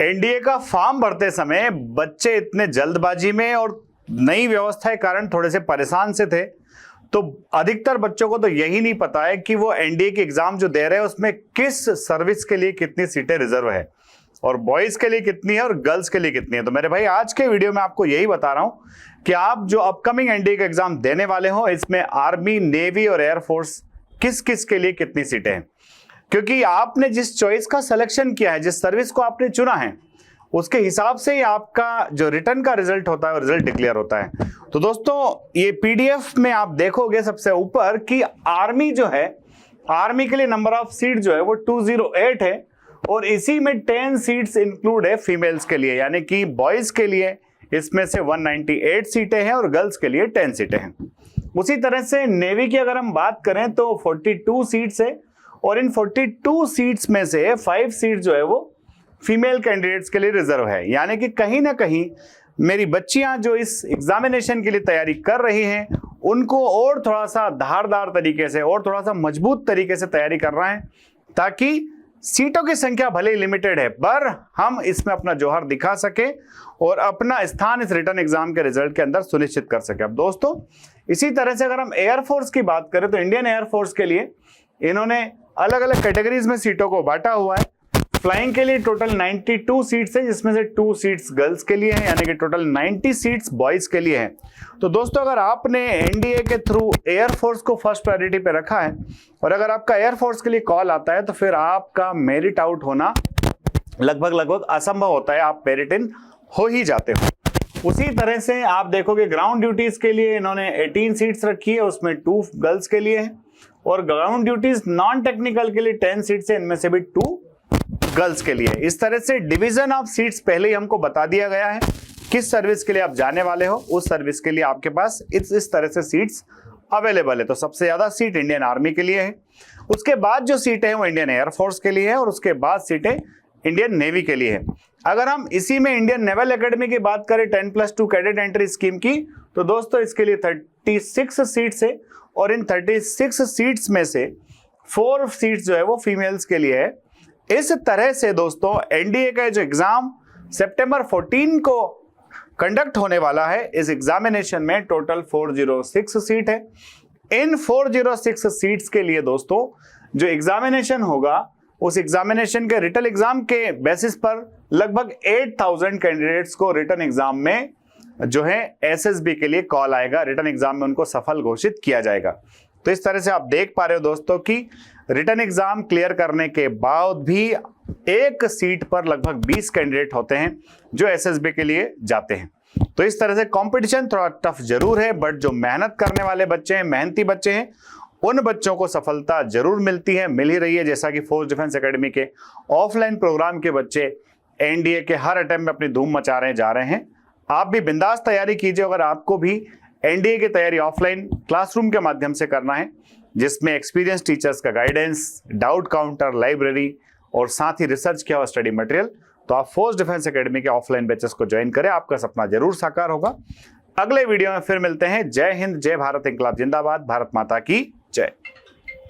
NDA का form भरते समय बच्चे इतने जल्दबाजी में और नई व्यवस्था के कारण थोड़े से परेशान से थे, तो अधिकतर बच्चों को तो यही नहीं पता है कि वो एनडीए के एग्जाम जो दे रहे हैं उसमें किस सर्विस के लिए कितनी सीटें रिजर्व है और बॉयज के लिए कितनी है और गर्ल्स के लिए कितनी है। तो मेरे भाई आज के वीडियो में आपको यही बता रहा हूं कि आप जो अपकमिंग एनडीए का एग्जाम देने वाले हो इसमें आर्मी, नेवी और एयरफोर्स किस किस के लिए कितनी सीटें हैं, क्योंकि आपने जिस चॉइस का सिलेक्शन किया है, जिस सर्विस को आपने चुना है, उसके हिसाब से ही आपका जो रिटर्न का रिजल्ट होता है रिजल्ट डिक्लेयर होता है। तो दोस्तों ये पीडीएफ में आप देखोगे सबसे ऊपर कि आर्मी जो है, आर्मी के लिए नंबर ऑफ सीट जो है वो 208 है और इसी में 10 सीट्स इंक्लूड है फीमेल्स के लिए, यानी कि बॉयज के लिए इसमें से 198 सीटें हैं और गर्ल्स के लिए 10 सीटें हैं। उसी तरह से नेवी की अगर हम बात करें तो 42 सीट्स है और इन 42 सीट्स में से 5 सीट जो है वो फीमेल कैंडिडेट्स के लिए रिजर्व है, यानी कि कहीं ना कहीं मेरी बच्चियां जो इस एग्जामिनेशन के लिए तैयारी कर रही हैं उनको और थोड़ा सा धारदार तरीके से और थोड़ा सा मजबूत तरीके से तैयारी कर रहे हैं, ताकि सीटों की संख्या भले ही लिमिटेड है पर हम इसमें अपना जौहर दिखा सके और अपना स्थान इस रिटर्न एग्जाम के रिजल्ट के अंदर सुनिश्चित कर सके। अब दोस्तों इसी तरह से अगर हम एयरफोर्स की बात करें तो इंडियन एयरफोर्स के लिए इन्होंने अलग अलग कैटेगरीज में सीटों को बांटा हुआ है। फ्लाइंग के लिए टोटल 92 सीट्स है, जिसमें से 2 सीट्स गर्ल्स के लिए हैं, यानी कि टोटल 90 सीट्स बॉयज के लिए हैं। तो दोस्तों अगर आपने एनडीए के थ्रू एयरफोर्स को फर्स्ट प्रायोरिटी पे रखा है और अगर आपका एयरफोर्स के लिए कॉल आता है तो फिर आपका मेरिट आउट होना लगभग असंभव होता है, आप मेरिट इन हो ही जाते हो। उसी तरह से आप देखोगे ग्राउंड ड्यूटीज के लिए इन्होंने 18 सीट्स रखी है, उसमें 2 गर्ल्स के लिए है और ग्राउंड ड्यूटीज नॉन टेक्निकल के लिए 10 सीट्स है, इनमें से भी 2 गर्ल्स के लिए। इस तरह से डिवीजन ऑफ सीट्स पहले ही हमको बता दिया गया है, किस सर्विस के लिए आप जाने वाले हो उस सर्विस के लिए आपके पास इस तरह से सीट्स अवेलेबल है। तो सबसे ज्यादा सीट इंडियन आर्मी के लिए है, उसके बाद जो सीटें हैं वो इंडियन एयरफोर्स के लिए है और उसके बाद सीटें इंडियन नेवी के लिए है। अगर हम इसी में इंडियन नेवल एकेडमी की बात करें 10+2 कैडेट एंट्री स्कीम की, तो दोस्तों इसके लिए 36 सीट्स है और इन 36 सीट्स में से 4 सीट्स जो है वो फीमेल्स के लिए है। इस तरह से दोस्तों एनडीए का जो एग्जाम सितंबर 14 को कंडक्ट होने वाला है, इस एग्जामिनेशन में टोटल 406 सीट है। इन 406 सीट्स के लिए दोस्तों जो एग्जामिनेशन होगा उस एग्जामिनेशन के रिटन एग्जाम के बेसिस पर लगभग 8000 कैंडिडेट्स को रिटन एग्जाम में जो है एसएसबी के लिए कॉल आएगा, रिटन एग्जाम में उनको सफल घोषित किया जाएगा। तो इस तरह से आप देख पा रहे हो दोस्तों कि रिटन एग्जाम क्लियर करने के बाद भी एक सीट पर लगभग 20 कैंडिडेट होते हैं जो एसएसबी के लिए जाते हैं। तो इस तरह से कंपटीशन थोड़ा टफ जरूर है, बट जो मेहनत करने वाले बच्चे हैं, मेहनती बच्चे हैं, उन बच्चों को सफलता जरूर मिलती है, मिल ही रही है। जैसा कि फोर्स डिफेंस एकेडमी के ऑफलाइन प्रोग्राम के बच्चे एनडीए के हर अटेम्प्ट में अपनी धूम मचा रहे जा रहे हैं। आप भी बिंदास तैयारी कीजिए। अगर आपको भी एनडीए की तैयारी ऑफलाइन क्लासरूम के माध्यम से करना है, जिसमें एक्सपीरियंस टीचर्स का गाइडेंस, डाउट काउंटर, लाइब्रेरी और साथ ही रिसर्च किया हुआ स्टडी मटेरियल, तो आप फोर्स डिफेंस एकेडमी के ऑफलाइन बैचेस को ज्वाइन करें, आपका सपना जरूर साकार होगा। अगले वीडियो में फिर मिलते हैं। जय हिंद, जय भारत, इंकलाब जिंदाबाद, भारत माता की जय।